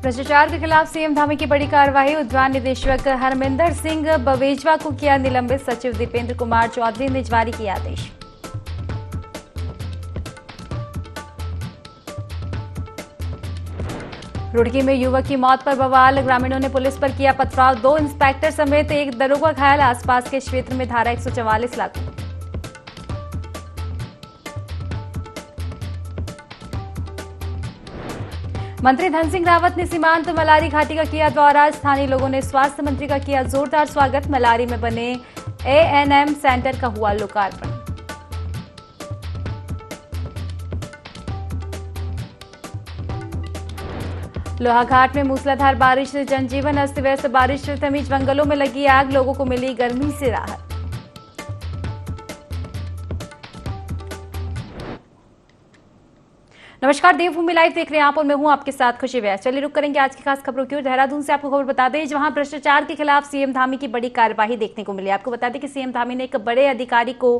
भ्रष्टाचार के खिलाफ सीएम धामी की बड़ी कार्रवाई। उद्यान निदेशक हरमिंदर सिंह बवेजवा को किया निलंबित। सचिव दीपेंद्र कुमार चौधरी ने जारी किया आदेश। रुड़की में युवक की मौत पर बवाल। ग्रामीणों ने पुलिस पर किया पथराव। 2 इंस्पेक्टर समेत एक दरोगा घायल। आसपास के क्षेत्र में धारा 144 लागू। मंत्री धन सिंह रावत ने सीमांत मलारी घाटी का किया दौरा। स्थानीय लोगों ने स्वास्थ्य मंत्री का किया जोरदार स्वागत। मलारी में बने एएनएम सेंटर का हुआ लोकार्पण। लोहाघाट में मूसलाधार बारिश से जनजीवन अस्त व्यस्त। बारिश से थमी जंगलों में लगी आग। लोगों को मिली गर्मी से राहत। नमस्कार, देवभूमि लाइव देख रहे हैं आप और मैं हूं आपके साथ खुशी व्यास। चलिए रुक करेंगे आज की खास खबरों की ओर। देहरादून से आपको खबर बता दें, जहां भ्रष्टाचार के खिलाफ सीएम धामी की बड़ी कार्यवाही देखने को मिली। आपको बता दें कि सीएम धामी ने एक बड़े अधिकारी को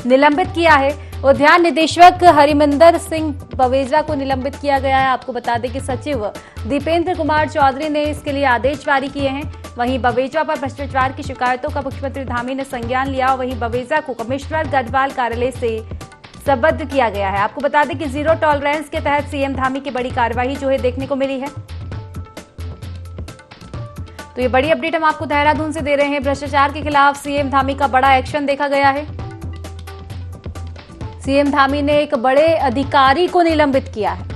निलंबित किया है। उद्यान निदेशक हरमिंदर सिंह बवेजवा को निलंबित किया गया है। आपको बता दें कि सचिव दीपेंद्र कुमार चौधरी ने इसके लिए आदेश जारी किए हैं। वहीं बवेजवा पर भ्रष्टाचार की शिकायतों का मुख्यमंत्री धामी ने संज्ञान लिया। वहीं बवेजवा को कमिश्नर गढ़वाल कार्यालय से संबद्ध किया गया है। आपको बता दें कि जीरो टॉलरेंस के तहत सीएम धामी की बड़ी कार्रवाई जो है देखने को मिली है। तो ये बड़ी अपडेट हम आपको देहरादून से दे रहे हैं। भ्रष्टाचार के खिलाफ सीएम धामी का बड़ा एक्शन देखा गया है। सीएम धामी ने एक बड़े अधिकारी को निलंबित किया है।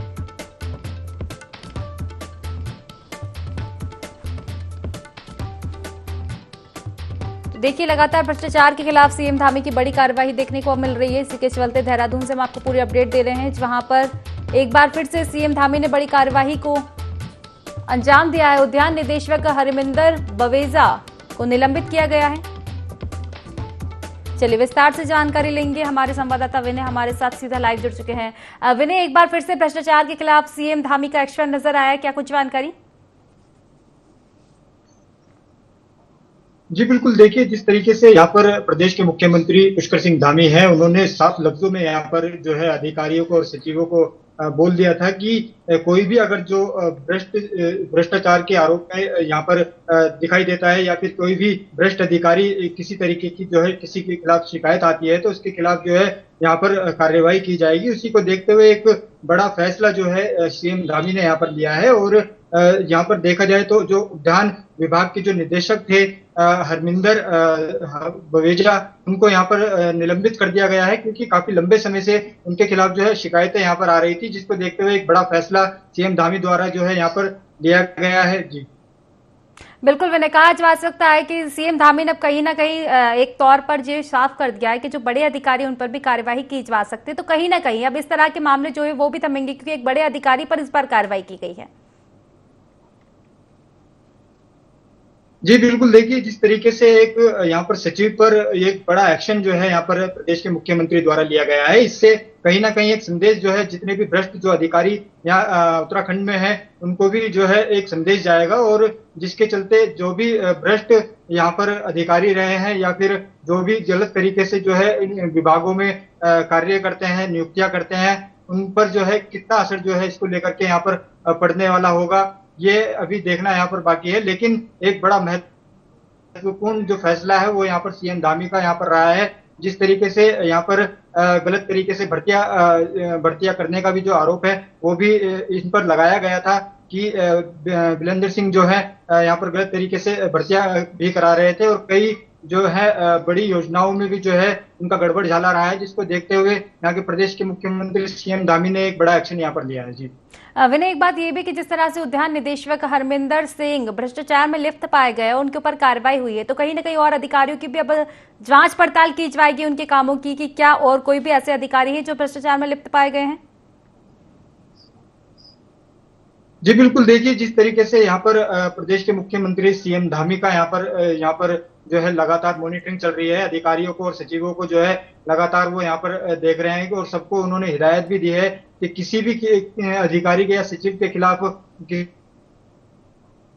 देखिए, लगातार भ्रष्टाचार के खिलाफ सीएम धामी की बड़ी कार्रवाई देखने को मिल रही है। इसी के चलते देहरादून से हम आपको पूरी अपडेट दे रहे हैं, जहां पर एक बार फिर से सीएम धामी ने बड़ी कार्रवाई को अंजाम दिया है। उद्यान निदेशक हरमिंदर बवेजा को निलंबित किया गया है। चलिए विस्तार से जानकारी लेंगे। हमारे संवाददाता विनय हमारे साथ सीधा लाइव जुड़ चुके हैं। विनय, एक बार फिर से भ्रष्टाचार के खिलाफ सीएम धामी का एक्शन नजर आया, क्या कुछ जानकारी? जी बिल्कुल, देखिए जिस तरीके से यहाँ पर प्रदेश के मुख्यमंत्री पुष्कर सिंह धामी हैं, उन्होंने साफ लफ्जों में यहाँ पर जो है अधिकारियों को और सचिवों को बोल दिया था कि कोई भी अगर जो भ्रष्टाचार के आरोप में यहाँ पर दिखाई देता है या फिर कोई भी भ्रष्ट अधिकारी किसी तरीके की जो है किसी के खिलाफ शिकायत आती है तो उसके खिलाफ जो है यहाँ पर कार्रवाई की जाएगी। उसी को देखते हुए एक बड़ा फैसला जो है सीएम धामी ने यहाँ पर लिया है। और यहाँ पर देखा जाए तो जो उद्यान विभाग के जो निदेशक थे हरमिंदर बवेजा, उनको यहाँ पर निलंबित कर दिया गया है, क्योंकि काफी लंबे समय से उनके खिलाफ जो है शिकायतें यहाँ पर आ रही थी, जिसको देखते हुए एक बड़ा फैसला सीएम धामी द्वारा जो है यहाँ पर लिया गया है। जी बिल्कुल, मैंने कहा जा सकता है कि सीएम धामी ने कहीं ना कहीं एक तौर पर ये साफ कर दिया है कि जो बड़े अधिकारी उन पर भी कार्यवाही की जा सकती है। तो कहीं ना कहीं अब इस तरह के मामले जो है वो भी थमेंगे, क्योंकि एक बड़े अधिकारी पर इस बार कार्रवाई की गई है। जी बिल्कुल, देखिए जिस तरीके से एक यहाँ पर सचिव पर एक बड़ा एक्शन जो है यहाँ पर प्रदेश के मुख्यमंत्री द्वारा लिया गया है, इससे कहीं ना कहीं एक संदेश जो है जितने भी भ्रष्ट जो अधिकारी यहाँ उत्तराखंड में है उनको भी जो है एक संदेश जाएगा। और जिसके चलते जो भी भ्रष्ट यहाँ पर अधिकारी रहे हैं या फिर जो भी गलत तरीके से जो है इन विभागों में कार्य करते हैं, नियुक्तियां करते हैं, उन पर जो है कितना असर जो है इसको लेकर के यहाँ पर पड़ने वाला होगा, ये अभी देखना यहाँ पर बाकी है। लेकिन एक बड़ा महत्वपूर्ण जो फैसला है वो यहाँ पर सीएम धामी का यहाँ पर रहा है। जिस तरीके से यहाँ पर गलत तरीके से भर्तियां करने का भी जो आरोप है वो भी इन पर लगाया गया था कि बिलेंद्र सिंह जो है यहाँ पर गलत तरीके से भर्तियां भी करा रहे थे और कई जो है बड़ी योजनाओं में भी जो है उनका गड़बड़ झाला रहा है, जिसको देखते हुए यहाँ के प्रदेश के मुख्यमंत्री सीएम धामी ने एक बड़ा एक्शन यहाँ पर लिया है। जी विनय, एक बात ये भी कि जिस तरह से उद्यान निदेशक हरमिंदर सिंह भ्रष्टाचार में लिप्त पाए गए, उनके ऊपर कार्रवाई हुई है, तो कहीं ना कहीं और अधिकारियों की भी अब जांच पड़ताल की जाएगी उनके कामों की, कि क्या और कोई भी ऐसे अधिकारी है जो भ्रष्टाचार में लिप्त पाए गए हैं? जी बिल्कुल, देखिए जिस तरीके से यहाँ पर प्रदेश के मुख्यमंत्री सीएम धामी का यहाँ पर जो है लगातार मॉनिटरिंग चल रही है। अधिकारियों को और सचिवों को जो है लगातार वो यहाँ पर देख रहे हैं और सबको उन्होंने हिदायत भी दी है कि किसी भी अधिकारी के या सचिव के खिलाफ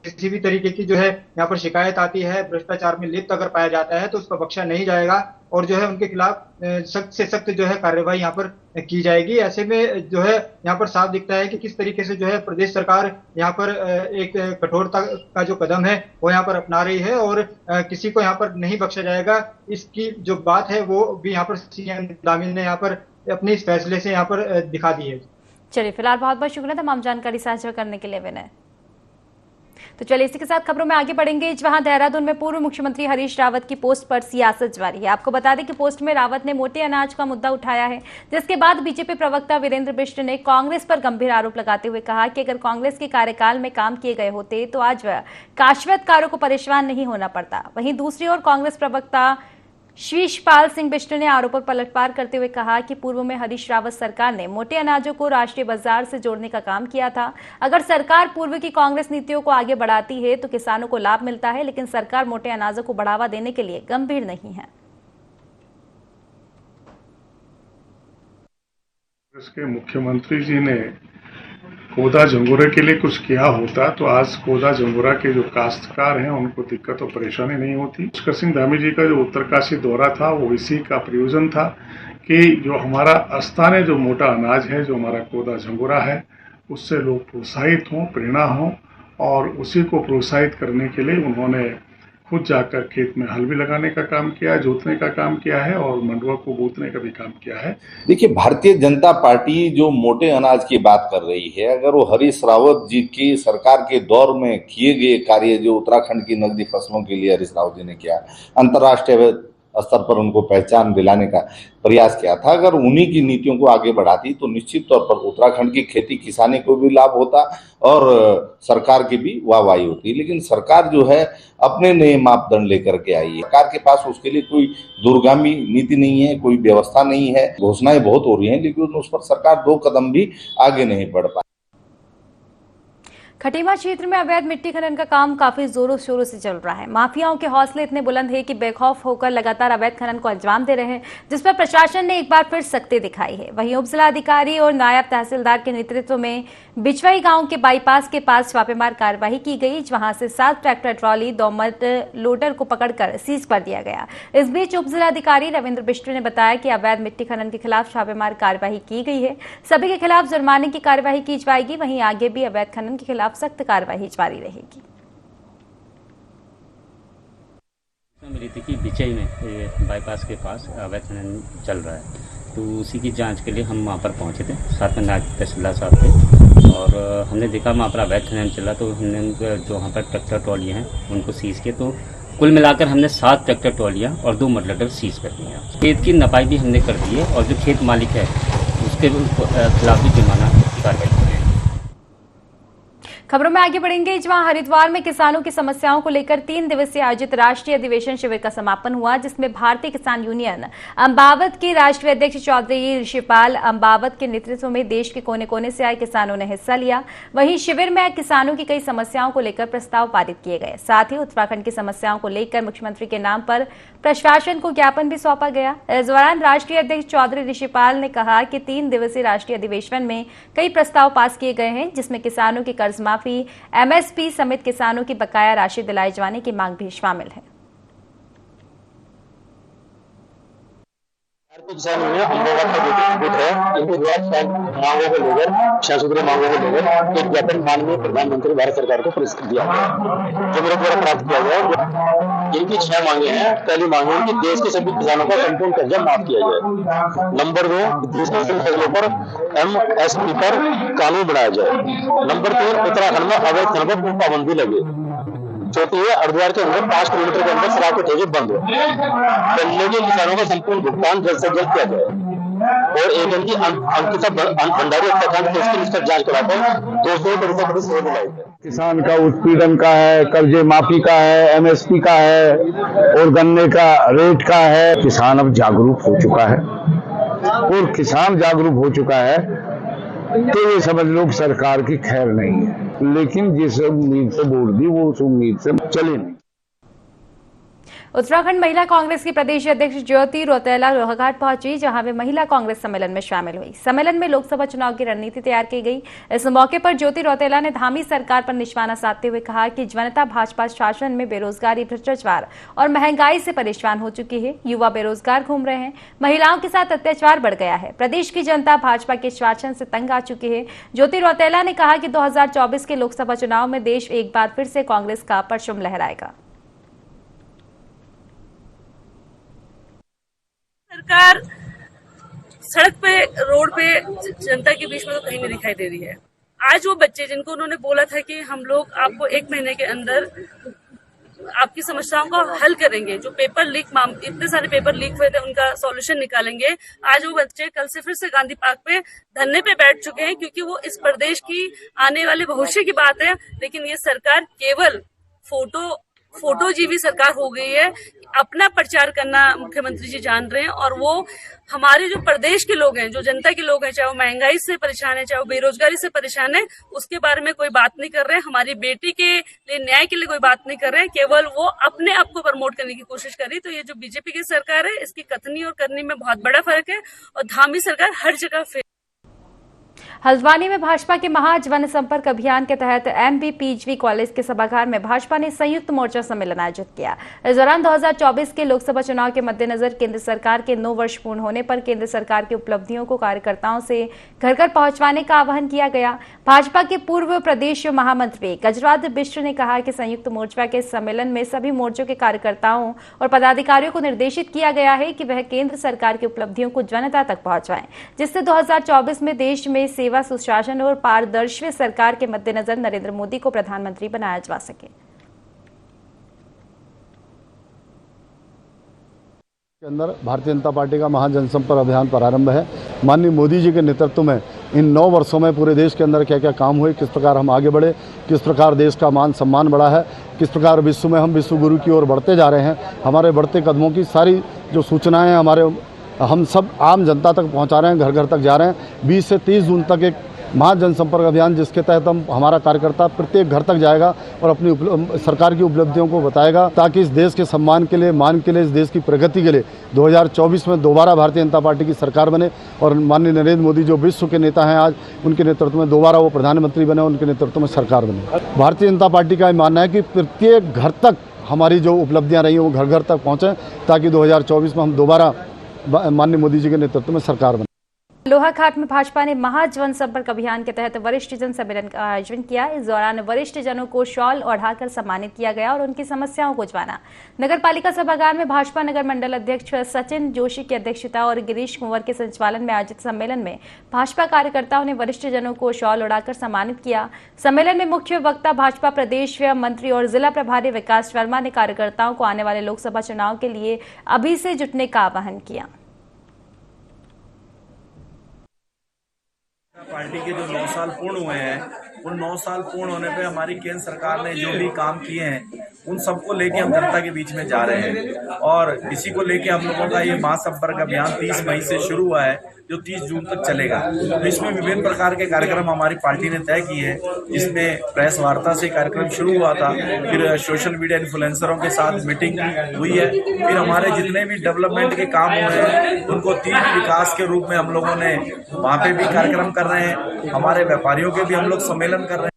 किसी भी तरीके की जो है यहाँ पर शिकायत आती है, भ्रष्टाचार में लिप्त अगर पाया जाता है तो उसका बख्शा नहीं जाएगा। और जो है उनके खिलाफ सख्त से सख्त जो है कार्रवाई यहाँ पर की जाएगी। ऐसे में जो है यहाँ पर साफ दिखता है कि किस तरीके से जो है प्रदेश सरकार यहाँ पर एक कठोरता का जो कदम है वो यहाँ पर अपना रही है और किसी को यहाँ पर नहीं बख्शा जाएगा। इसकी जो बात है वो भी यहाँ पर सीएम धामी ने यहाँ पर अपने इस फैसले से यहाँ पर दिखा दी है। चलिए, फिलहाल बहुत बहुत शुक्रिया तमाम जानकारी साझा करने के लिए विनय। तो चलिए इसी के साथ खबरों में आगे बढ़ेंगे। जहां देहरादून में पूर्व मुख्यमंत्री हरीश रावत की पोस्ट पर सियासत जारी है। आपको बता दें कि पोस्ट में रावत ने मोटे अनाज का मुद्दा उठाया है, जिसके बाद बीजेपी प्रवक्ता वीरेंद्र बिष्ट ने कांग्रेस पर गंभीर आरोप लगाते हुए कहा कि अगर कांग्रेस के कार्यकाल में काम किए गए होते तो आज काश्तकारों को परेशान नहीं होना पड़ता। वहीं दूसरी ओर कांग्रेस प्रवक्ता शीशपाल सिंह बिष्ट ने आरोपों पर पलटवार करते हुए कहा कि पूर्व में हरीश रावत सरकार ने मोटे अनाजों को राष्ट्रीय बाजार से जोड़ने का काम किया था। अगर सरकार पूर्व की कांग्रेस नीतियों को आगे बढ़ाती है तो किसानों को लाभ मिलता है, लेकिन सरकार मोटे अनाजों को बढ़ावा देने के लिए गंभीर नहीं है। इसके मुख्यमंत्री जी ने कोदा झंगोरा के लिए कुछ किया होता तो आज कोदा झंगोरा के जो काश्तकार हैं उनको दिक्कत और परेशानी नहीं होती। पुष्कर सिंह धामी जी का जो उत्तरकाशी दौरा था वो इसी का प्रयोजन था कि जो हमारा स्थानीय जो मोटा अनाज है, जो हमारा कोदा झंगोरा है, उससे लोग प्रोत्साहित हों, प्रेरणा हों, और उसी को प्रोत्साहित करने के लिए उन्होंने खुद जाकर खेत में हल भी लगाने का काम किया, जोतने का काम किया है और मंडुआ को गूंथने का भी काम किया है। देखिए, भारतीय जनता पार्टी जो मोटे अनाज की बात कर रही है, अगर वो हरीश रावत जी की सरकार के दौर में किए गए कार्य जो उत्तराखंड की नकदी फसलों के लिए हरीश रावत जी ने किया, अंतर्राष्ट्रीय स्तर पर उनको पहचान दिलाने का प्रयास किया था, अगर उन्हीं की नीतियों को आगे बढ़ाती तो निश्चित तौर पर उत्तराखंड की खेती किसानी को भी लाभ होता और सरकार की भी वाहवाही होती। लेकिन सरकार जो है अपने नए मापदंड लेकर के आई है। सरकार के पास उसके लिए कोई दूरगामी नीति नहीं है, कोई व्यवस्था नहीं है। घोषणाएं बहुत हो रही हैं, लेकिन उस पर सरकार 2 कदम भी आगे नहीं बढ़ पाई। खटीमा क्षेत्र में अवैध मिट्टी खनन का काम काफी जोरों शोरों से चल रहा है। माफियाओं के हौसले इतने बुलंद है कि बेखौफ होकर लगातार अवैध खनन को अंजाम दे रहे हैं, जिस पर प्रशासन ने एक बार फिर सख्ती दिखाई है। वहीं उप जिलाधिकारी और नायब तहसीलदार के नेतृत्व में बिचवाई गांव के बाईपास के पास छापेमार कार्रवाई की गई, जहां से 7 ट्रैक्टर ट्रॉली 2 मड लोडर को पकड़कर सीज कर दिया गया। इस बीच उप जिलाधिकारी रविंद्र बिष्ट ने बताया कि अवैध मिट्टी खनन के खिलाफ छापेमार कार्रवाई की गई है, सभी के खिलाफ जुर्माने की कार्रवाई की जाएगी। वहीं आगे भी अवैध खनन के खिलाफ सख्त कार्रवाई जारी रहेगी। मिली थी कि बिचई में बाईपास के पास अवैध खनन चल रहा है, तो उसी की जांच के लिए हम वहाँ पर पहुँचे थे, साथ में नायब तहसीलदार साहब थे, और हमने देखा वहाँ पर अवैध खनन चला, तो हमने जो वहाँ पर ट्रैक्टर ट्रॉलियाँ हैं उनको सीज किए। तो कुल मिलाकर हमने 7 ट्रैक्टर ट्रॉलियाँ और 2 मड लोडर सीज कर दिए। खेत की नपाई भी हमने कर दी है और जो खेत मालिक है उसके खिलाफ भी जुर्माना कार्रवाई की है। खबरों में आगे बढ़ेंगे। जहां हरिद्वार में किसानों की समस्याओं को लेकर 3 दिवसीय आयोजित राष्ट्रीय अधिवेशन शिविर का समापन हुआ, जिसमें भारतीय किसान यूनियन अम्बावत के राष्ट्रीय अध्यक्ष चौधरी ऋषिपाल अम्बावत के नेतृत्व में देश के कोने कोने से आए किसानों ने हिस्सा लिया। वहीं शिविर में किसानों की कई समस्याओं को लेकर प्रस्ताव पारित किए गए। साथ ही उत्तराखंड की समस्याओं को लेकर मुख्यमंत्री के नाम पर प्रशासन को ज्ञापन भी सौंपा गया। इस दौरान राष्ट्रीय अध्यक्ष चौधरी ऋषिपाल ने कहा कि 3 दिवसीय राष्ट्रीय अधिवेशन में कई प्रस्ताव पास किए गए हैं, जिसमें किसानों की कर्ज माफी, एमएसपी समेत किसानों की बकाया राशि दिलाए जाने की मांग भी शामिल है। किसान यूनियन अम्बावत का गुट है, इनके द्वारा मांगों को लेकर 6 मांगों को लेकर एक ज्ञापन माननीय प्रधानमंत्री भारत सरकार को पुरस्कृत दिया गया, जो मेरे द्वारा प्राप्त किया गया। इनकी 6 मांगे हैं। पहली मांग है कि देश के सभी किसानों का संपूर्ण कर्जा माफ किया जाए। नंबर 2, फसलों पर एमएसपी पर कानून बनाया जाए। नंबर 3, उत्तराखंड में अवैध खनन पर पाबंदी लगे। चौथी है, हरिद्वार के अंदर 5 किलोमीटर के अंदर शराब के ठेके बंद हो। गन्ने के किसानों का संपूर्ण भुगतान जल्द से जल्द किया जाए। और एक इनकी अंकिता भंडारी हत्याकांड केस की इसका जांच कराकर 200 करोड़ रुपए की सजा दिलाई है। किसान का उत्पीड़न का है, कर्जे माफी का है, एमएसपी का है और गन्ने का रेट का है। किसान अब जागरूक हो चुका है और किसान जागरूक हो चुका है तो ये समझ लो सरकार की खैर नहीं है, लेकिन जिस उम्मीद से वोट दी वो उस उम्मीद से चले नहीं। उत्तराखंड महिला कांग्रेस की प्रदेश अध्यक्ष ज्योति रौतेला लोहाघाट पहुंची, जहां वे महिला कांग्रेस सम्मेलन में शामिल हुई। सम्मेलन में लोकसभा चुनाव की रणनीति तैयार की गई। इस मौके पर ज्योति रौतेला ने धामी सरकार पर निशाना साधते हुए कहा कि जनता भाजपा शासन में बेरोजगारी, भ्रष्टाचार और महंगाई से परेशान हो चुकी है। युवा बेरोजगार घूम रहे हैं, महिलाओं के साथ अत्याचार बढ़ गया है। प्रदेश की जनता भाजपा के शासन से तंग आ चुकी है। ज्योति रौतेला ने कहा कि 2024 के लोकसभा चुनाव में देश एक बार फिर से कांग्रेस का परचम लहराएगा। सरकार सड़क पे, रोड पे जनता के बीच में तो कहीं नहीं दिखाई दे रही है। आज वो बच्चे जिनको उन्होंने बोला था कि हम लोग आपको 1 महीने के अंदर आपकी समस्याओं का हल करेंगे, जो पेपर लीक, इतने सारे पेपर लीक हुए थे, उनका सॉल्यूशन निकालेंगे, आज वो बच्चे कल से फिर से गांधी पार्क पे धरने पे बैठ चुके हैं, क्योंकि वो इस प्रदेश की आने वाले भविष्य की बात है। लेकिन ये सरकार केवल फोटोजीवी सरकार हो गई है। अपना प्रचार करना मुख्यमंत्री जी जान रहे हैं, और वो हमारे जो प्रदेश के लोग हैं, जो जनता के लोग हैं, चाहे वो महंगाई से परेशान है, चाहे वो बेरोजगारी से परेशान है, उसके बारे में कोई बात नहीं कर रहे हैं। हमारी बेटी के लिए, न्याय के लिए कोई बात नहीं कर रहे हैं। केवल वो अपने आप को प्रमोट करने की कोशिश कर रही है। तो ये जो बीजेपी की सरकार है, इसकी कथनी और करनी में बहुत बड़ा फर्क है, और धामी सरकार हर जगह फेल। हल्द्वानी में भाजपा के महाजनसंपर्क अभियान के तहत MBPHV कॉलेज के सभागार में भाजपा ने संयुक्त मोर्चा सम्मेलन आयोजित किया। इस दौरान 2024 के लोकसभा चुनाव के मद्देनजर केंद्र सरकार के 9 वर्ष पूर्ण होने पर केंद्र सरकार की उपलब्धियों को कार्यकर्ताओं से घर घर पहुंचवाने का आह्वान किया गया। भाजपा के पूर्व प्रदेश महामंत्री गजराज बिष्ट ने कहा कि संयुक्त मोर्चा के सम्मेलन में सभी मोर्चों के कार्यकर्ताओं और पदाधिकारियों को निर्देशित किया गया है कि वह केंद्र सरकार की उपलब्धियों को जनता तक पहुंचाएं, जिससे 2024 में देश में सेवा, सुशासन और पारदर्शी सरकार के मद्देनजर नरेंद्र मोदी को प्रधानमंत्री बनाया जा सके। के अंदर भारतीय जनता पार्टी का महाजनसंपर्क अभियान प्रारंभ है। माननीय मोदी जी के नेतृत्व में इन 9 वर्षों में पूरे देश के अंदर क्या क्या काम हुए, किस प्रकार हम आगे बढ़े, किस प्रकार देश का मान सम्मान बढ़ा है, किस प्रकार विश्व में हम विश्व गुरु की ओर बढ़ते जा रहे हैं, हमारे बढ़ते कदमों की सारी जो सूचनाएं हम सब आम जनता तक पहुंचा रहे हैं, घर घर तक जा रहे हैं। 20 से 30 जून तक एक महाजनसंपर्क अभियान, जिसके तहत हमारा कार्यकर्ता प्रत्येक घर तक जाएगा और अपनी सरकार की उपलब्धियों को बताएगा, ताकि इस देश के सम्मान के लिए, मान के लिए, इस देश की प्रगति के लिए 2024 में दोबारा भारतीय जनता पार्टी की सरकार बने और माननीय नरेंद्र मोदी जो विश्व के नेता हैं आज, उनके नेतृत्व में दोबारा वो प्रधानमंत्री बने, उनके नेतृत्व में सरकार बने। भारतीय जनता पार्टी का मानना है कि प्रत्येक घर तक हमारी जो उपलब्धियाँ रही हैं वो घर घर तक पहुँचें, ताकि 2024 में हम दोबारा माननीय मोदी जी के नेतृत्व में सरकार बने। लोहाघाट में भाजपा ने महाजन संपर्क अभियान के तहत वरिष्ठ जन सम्मेलन का आयोजन किया। इस दौरान वरिष्ठ जनों को शॉल ओढ़ाकर सम्मानित किया गया और उनकी समस्याओं को जाना। नगर पालिका सभागार में भाजपा नगर मंडल अध्यक्ष सचिन जोशी की अध्यक्षता और गिरीश कुंवर के संचालन में आयोजित सम्मेलन में भाजपा कार्यकर्ताओं ने वरिष्ठ जनों को शॉल ओढ़ाकर सम्मानित किया। सम्मेलन में मुख्य वक्ता भाजपा प्रदेश मंत्री और जिला प्रभारी विकास शर्मा ने कार्यकर्ताओं को आने वाले लोकसभा चुनाव के लिए अभी से जुटने का आह्वान किया। पार्टी के जो 9 साल पूर्ण हुए हैं, उन 9 साल पूर्ण होने पे हमारी केंद्र सरकार ने जो भी काम किए हैं, उन सबको लेके हम जनता के बीच में जा रहे हैं। और इसी को लेके हम लोगों का ये महासंपर्क अभियान 30 मई से शुरू हुआ है, जो 30 जून तक चलेगा। तो इसमें विभिन्न प्रकार के कार्यक्रम हमारी पार्टी ने तय किए हैं, जिसमें प्रेस वार्ता से कार्यक्रम शुरू हुआ था, फिर सोशल मीडिया इन्फ्लुएंसरों के साथ मीटिंग हुई है, फिर हमारे जितने भी डेवलपमेंट के काम हुए हैं उनको तीव्र विकास के रूप में हम लोगों ने वहाँ पे भी कार्यक्रम कर रहे हैं। हमारे व्यापारियों के भी हम लोग सम्मेलन कर रहे हैं।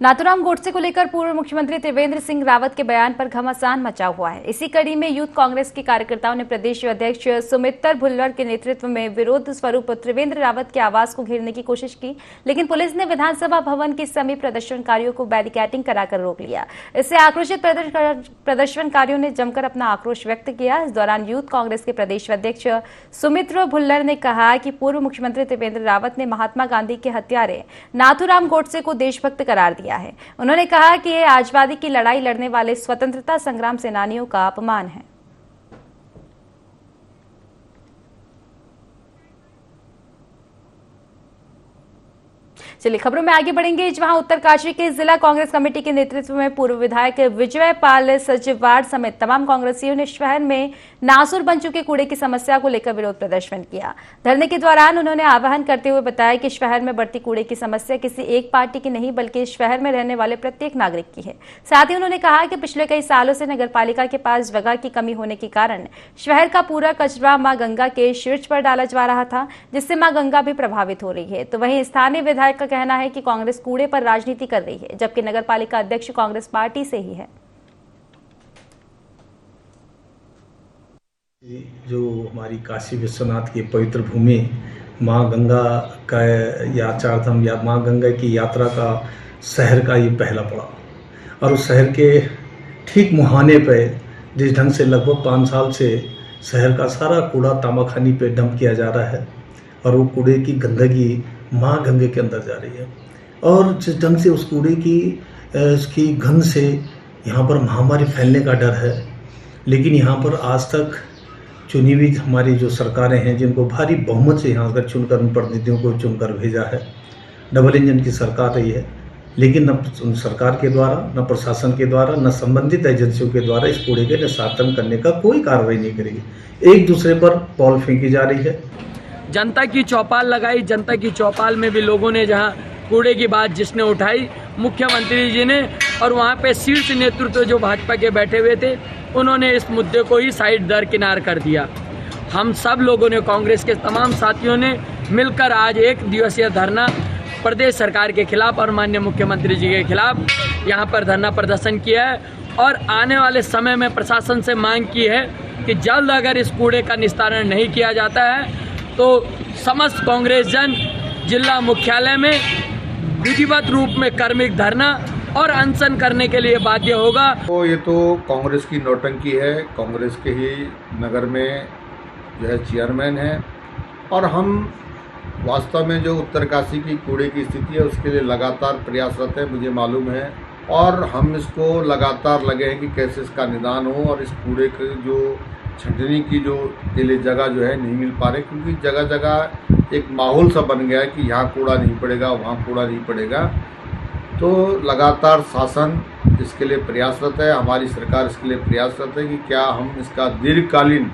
नाथूराम गोडसे को लेकर पूर्व मुख्यमंत्री त्रिवेंद्र सिंह रावत के बयान पर घमासान मचा हुआ है। इसी कड़ी में यूथ कांग्रेस के कार्यकर्ताओं ने प्रदेश अध्यक्ष सुमित्र भुल्लर के नेतृत्व में विरोध स्वरूप त्रिवेंद्र रावत के आवास को घेरने की कोशिश की, लेकिन पुलिस ने विधानसभा भवन के समीप प्रदर्शनकारियों को बैरिकेडिंग कराकर रोक लिया। इससे आक्रोशित प्रदर्शनकारियों ने जमकर अपना आक्रोश व्यक्त किया। इस दौरान यूथ कांग्रेस के प्रदेश अध्यक्ष सुमित्र भुल्लर ने कहा कि पूर्व मुख्यमंत्री त्रिवेंद्र रावत ने महात्मा गांधी के हत्यारे नाथूराम गोडसे को देशभक्त करार दिया है। उन्होंने कहा कि यह आजादी की लड़ाई लड़ने वाले स्वतंत्रता संग्राम सेनानियों का अपमान है। चलिए खबरों में आगे बढ़ेंगे, जहां उत्तरकाशी के जिला कांग्रेस कमेटी के नेतृत्व में पूर्व विधायक विजय पाल सचिवाड़ समेत तमाम कांग्रेसियों ने शहर में नासुर बन चुके कूड़े की समस्या को लेकर विरोध प्रदर्शन किया। धरने के दौरान उन्होंने आह्वान करते हुए बताया कि शहर में बढ़ती कूड़े की समस्या किसी एक पार्टी की नहीं बल्कि शहर में रहने वाले प्रत्येक नागरिक की है। साथ ही उन्होंने कहा कि पिछले कई सालों से नगरपालिका के पास जगह की कमी होने के कारण शहर का पूरा कचरा मां गंगा के शीर्ष पर डाला जा रहा था, जिससे मां गंगा भी प्रभावित हो रही है। तो वहीं स्थानीय विधायक का कहना है कि कांग्रेस कूड़े पर राजनीति कर रही है, जबकि नगरपालिका अध्यक्ष कांग्रेस पार्टी से ही है। जो हमारी काशी विश्वनाथ की पवित्र भूमि मां गंगा का या चारधाम या मां गंगा की यात्रा का शहर का ये पहला पड़ाव, और उस शहर के ठीक मुहाने पे जिस ढंग से लगभग 5 साल से शहर का सारा कूड़ा तामाखानी पे डंप किया जा रहा है और वो कूड़े की गंदगी मां गंगे के अंदर जा रही है, और जिस ढंग से उस कूड़े की उसकी गंध से यहाँ पर महामारी फैलने का डर है। लेकिन यहाँ पर आज तक चुनी हुई हमारी जो सरकारें हैं, जिनको भारी बहुमत से यहाँ पर चुनकर उन प्रतिनिधियों को चुनकर भेजा है, डबल इंजन की सरकार रही है, लेकिन न सरकार के द्वारा, न प्रशासन के द्वारा, न संबंधित एजेंसियों के द्वारा इस कूड़े के निस्तारण करने का कोई कार्रवाई नहीं करेगी। एक दूसरे पर पॉल फेंकी जा रही है। जनता की चौपाल लगाई, जनता की चौपाल में भी लोगों ने जहां कूड़े की बात जिसने उठाई, मुख्यमंत्री जी ने, और वहां पे शीर्ष नेतृत्व जो भाजपा के बैठे हुए थे, उन्होंने इस मुद्दे को ही साइड दरकिनार कर दिया। हम सब लोगों ने, कांग्रेस के तमाम साथियों ने मिलकर आज 1 दिवसीय धरना प्रदेश सरकार के खिलाफ और माननीय मुख्यमंत्री जी के खिलाफ यहाँ पर धरना प्रदर्शन किया है, और आने वाले समय में प्रशासन से मांग की है कि जल्द अगर इस कूड़े का निस्तारण नहीं किया जाता है तो समस्त कांग्रेस जन जिला मुख्यालय में विधिवत रूप में कर्मिक धरना और अनशन करने के लिए बाध्य होगा। तो ये तो कांग्रेस की नौटंकी है। कांग्रेस के ही नगर में जो है चेयरमैन है, और हम वास्तव में जो उत्तरकाशी की कूड़े की स्थिति है उसके लिए लगातार प्रयासरत है, मुझे मालूम है, और हम इसको लगातार लगे हैं कि कैसे इसका निदान हो, और इस कूड़े के जो छंटने की जो के लिए जगह जो है नहीं मिल पा रही, क्योंकि जगह जगह एक माहौल सा बन गया है कि यहाँ कूड़ा नहीं पड़ेगा, वहाँ कूड़ा नहीं पड़ेगा। तो लगातार शासन इसके लिए प्रयासरत है, हमारी सरकार इसके लिए प्रयासरत है कि क्या हम इसका दीर्घकालीन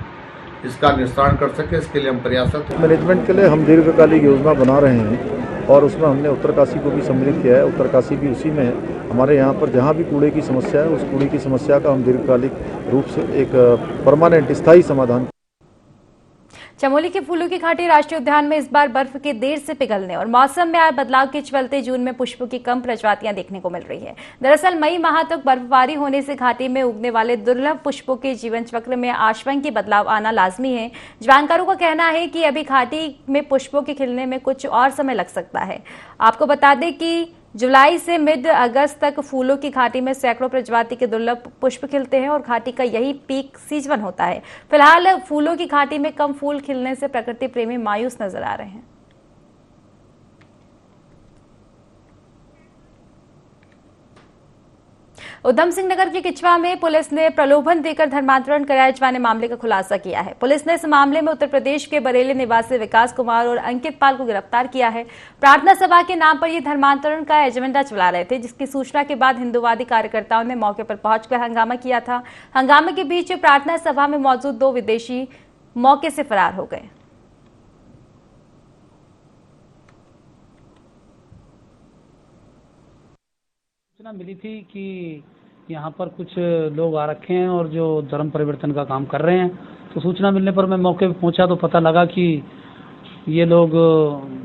इसका निस्तारण कर सके, इसके लिए हम प्रयासरत हैं। मैनेजमेंट के लिए हम दीर्घकालिक योजना बना रहे हैं, और उसमें हमने उत्तरकाशी को भी सम्मिलित किया है। उत्तरकाशी भी उसी में है। हमारे यहाँ पर जहाँ भी कूड़े की समस्या है, उस कूड़े की समस्या का हम दीर्घकालिक रूप से एक परमानेंट स्थायी समाधान। चमोली के फूलों की घाटी राष्ट्रीय उद्यान में इस बार बर्फ के देर से पिघलने और मौसम में आए बदलाव के चलते जून में पुष्पों की कम प्रजातियां देखने को मिल रही है। दरअसल मई माह तक बर्फबारी होने से घाटी में उगने वाले दुर्लभ पुष्पों के जीवन चक्र में आशंकीय बदलाव आना लाजमी है। जानकारों का कहना है कि अभी घाटी में पुष्पों के खिलने में कुछ और समय लग सकता है। आपको बता दें कि जुलाई से मिड अगस्त तक फूलों की घाटी में सैकड़ों प्रजाति के दुर्लभ पुष्प खिलते हैं और घाटी का यही पीक सीजन होता है। फिलहाल फूलों की घाटी में कम फूल खिलने से प्रकृति प्रेमी मायूस नजर आ रहे हैं। उधम सिंह नगर के किचवा में पुलिस ने प्रलोभन देकर धर्मांतरण कराए जाने मामले का खुलासा किया है। पुलिस ने इस मामले में उत्तर प्रदेश के बरेली निवासी विकास कुमार और अंकित पाल को गिरफ्तार किया है। प्रार्थना सभा के नाम पर ये धर्मांतरण का एजेंडा चला रहे थे, जिसकी सूचना के बाद हिंदूवादी कार्यकर्ताओं ने मौके पर पहुंचकर हंगामा किया था। हंगामे के बीच प्रार्थना सभा में मौजूद 2 विदेशी मौके से फरार हो गए। सूचना मिली थी कि यहाँ पर कुछ लोग आ रखे हैं और जो धर्म परिवर्तन का काम कर रहे हैं, तो सूचना मिलने पर मैं मौके पर पहुंचा तो पता लगा कि ये लोग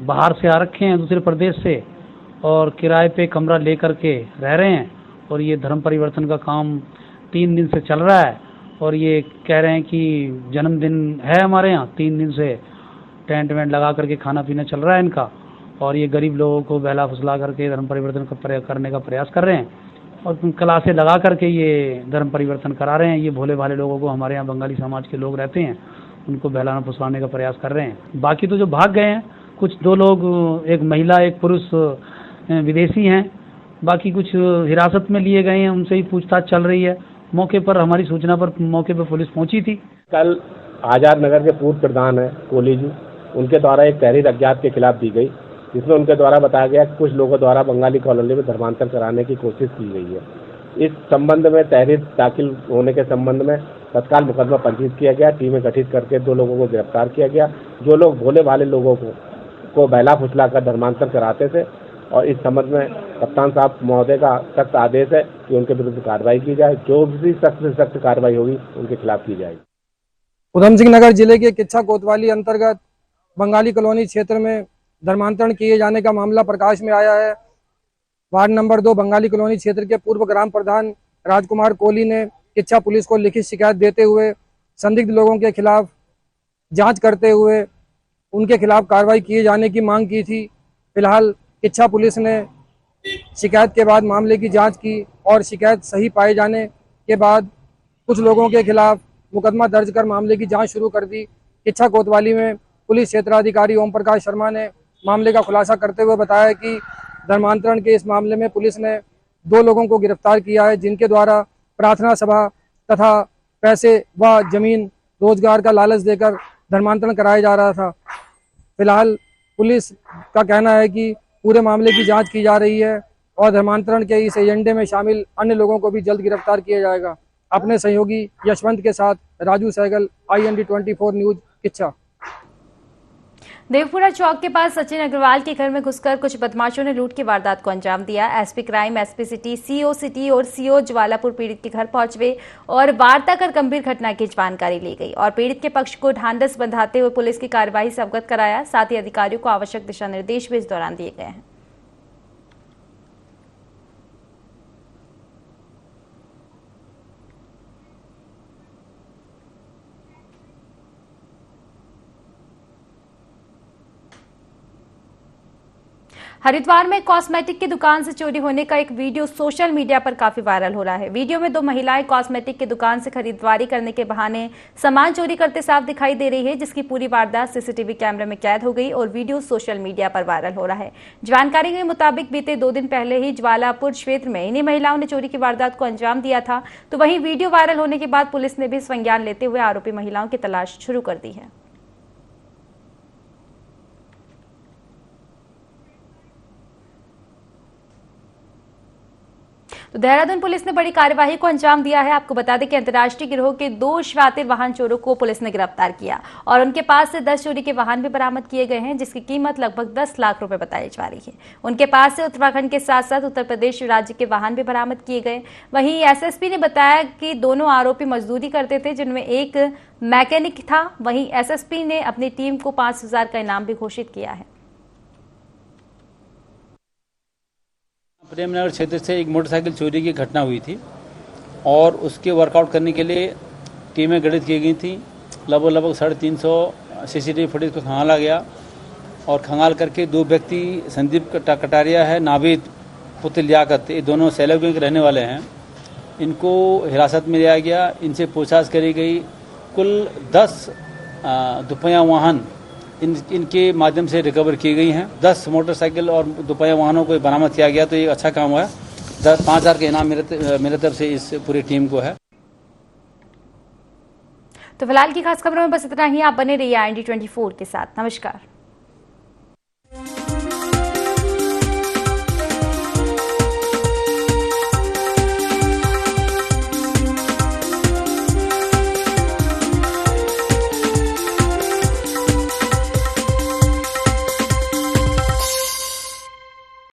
बाहर से आ रखे हैं, दूसरे प्रदेश से, और किराए पे कमरा ले करके रह रहे हैं, और ये धर्म परिवर्तन का काम 3 दिन से चल रहा है। और ये कह रहे हैं कि जन्मदिन है हमारे यहाँ, 3 दिन से टेंट वेंट लगा करके खाना पीना चल रहा है इनका, और ये गरीब लोगों को बहला फुसला करके धर्म परिवर्तन करने का प्रयास कर रहे हैं, और क्लासें लगा करके ये धर्म परिवर्तन करा रहे हैं। ये भोले भाले लोगों को, हमारे यहाँ बंगाली समाज के लोग रहते हैं, उनको बहलाना फुसलाने का प्रयास कर रहे हैं। बाकी तो जो भाग गए हैं, कुछ 2 लोग, एक महिला एक पुरुष विदेशी हैं, बाकी कुछ हिरासत में लिए गए हैं, उनसे ही पूछताछ चल रही है। मौके पर हमारी सूचना पर मौके पर पुलिस पहुंची थी। कल आजाद नगर के पूर्व प्रधान है कोली जी, उनके द्वारा एक तहरीर अज्ञात के खिलाफ दी गई, जिसमें उनके द्वारा बताया गया कि कुछ लोगों द्वारा बंगाली कॉलोनी में धर्मांतर कराने की कोशिश की गई है। इस संबंध में तहरीर दाखिल होने के संबंध में तत्काल मुकदमा पंजीकृत किया गया, टीमें गठित करके 2 लोगों को गिरफ्तार किया गया। जो लोग भोले भाले लोगों को बहला फुसला कर धर्मांतर कराते थे, और इस संबंध में कप्तान साहब महोदय का सख्त आदेश है कि उनके विरुद्ध कार्रवाई की जाए। जो भी सख्त से सख्त कार्रवाई होगी उनके खिलाफ की जाएगी। उधम सिंह नगर जिले के किच्छा कोतवाली अंतर्गत बंगाली कॉलोनी क्षेत्र में धर्मांतरण किए जाने का मामला प्रकाश में आया है। वार्ड नंबर 2 बंगाली कॉलोनी क्षेत्र के पूर्व ग्राम प्रधान राजकुमार कोहली ने किच्छा पुलिस को लिखित शिकायत देते हुए संदिग्ध लोगों के खिलाफ जांच करते हुए उनके खिलाफ कार्रवाई किए जाने की मांग की थी। फिलहाल किच्छा पुलिस ने शिकायत के बाद मामले की जांच की और शिकायत सही पाए जाने के बाद कुछ लोगों के खिलाफ मुकदमा दर्ज कर मामले की जांच शुरू कर दी। किच्छा कोतवाली में पुलिस क्षेत्राधिकारी ओम प्रकाश शर्मा ने मामले का खुलासा करते हुए बताया कि धर्मांतरण के इस मामले में पुलिस ने 2 लोगों को गिरफ्तार किया है, जिनके द्वारा प्रार्थना सभा तथा पैसे व जमीन रोजगार का लालच देकर धर्मांतरण कराया जा रहा था। फिलहाल पुलिस का कहना है कि पूरे मामले की जांच की जा रही है और धर्मांतरण के इस एजेंडे में शामिल अन्य लोगों को भी जल्द गिरफ्तार किया जाएगा। अपने सहयोगी यशवंत के साथ राजू सहगल, IND 24 न्यूज किच्छा। देवपुरा चौक के पास सचिन अग्रवाल के घर में घुसकर कुछ बदमाशों ने लूट की वारदात को अंजाम दिया। SP crime, SP city, CO city और CO ज्वालापुर पीड़ित के घर पहुंचे और वार्ता कर गंभीर घटना की जानकारी ली गई और पीड़ित के पक्ष को ढांढस बंधाते हुए पुलिस की कार्रवाई से अवगत कराया। साथ ही अधिकारियों को आवश्यक दिशा निर्देश भी इस दौरान दिए गए हैं। हरिद्वार में कॉस्मेटिक की दुकान से चोरी होने का एक वीडियो सोशल मीडिया पर काफी वायरल हो रहा है। वीडियो में 2 महिलाएं कॉस्मेटिक की दुकान से खरीदारी करने के बहाने सामान चोरी करते साफ दिखाई दे रही है, जिसकी पूरी वारदात CCTV कैमरे में कैद हो गई और वीडियो सोशल मीडिया पर वायरल हो रहा है। जानकारी के मुताबिक बीते 2 दिन पहले ही ज्वालापुर क्षेत्र में इन्हीं महिलाओं ने चोरी की वारदात को अंजाम दिया था। तो वहीं वीडियो वायरल होने के बाद पुलिस ने भी संज्ञान लेते हुए आरोपी महिलाओं की तलाश शुरू कर दी है। तो देहरादून पुलिस ने बड़ी कार्यवाही को अंजाम दिया है। आपको बता दें कि अंतर्राष्ट्रीय गिरोह के 2 शातिर वाहन चोरों को पुलिस ने गिरफ्तार किया और उनके पास से 10 चोरी के वाहन भी बरामद किए गए हैं, जिसकी कीमत लगभग 10 लाख रुपए बताई जा रही है। उनके पास से उत्तराखंड के साथ साथ उत्तर प्रदेश राज्य के वाहन भी बरामद किए गए। वहीं SSP ने बताया कि दोनों आरोपी मजदूरी करते थे, जिनमें एक मैकेनिक था। वहीं SSP ने अपनी टीम को 5,000 का इनाम भी घोषित किया है। प्रेमनगर क्षेत्र से एक मोटरसाइकिल चोरी की घटना हुई थी और उसके वर्कआउट करने के लिए टीमें गठित की गई थी। लगभग 350 CCTV फुटेज को खंगाला गया और खंगाल करके 2 व्यक्ति संदीप कटारिया है, नाविद पुत्र लियाकत, ये दोनों सैलागंज के रहने वाले हैं। इनको हिरासत में लिया गया, इनसे पूछताछ करी गई। कुल 10 दुपहिया वाहन इनके माध्यम से रिकवर की गई हैं। 10 मोटरसाइकिल और दुपहिया वाहनों को बरामद किया गया। तो ये अच्छा काम हुआ है। 5,000 का इनाम मेरे तरफ से इस पूरी टीम को है। तो फिलहाल की खास खबरों में बस इतना ही। आप बने रहिए IND 24 के साथ। नमस्कार।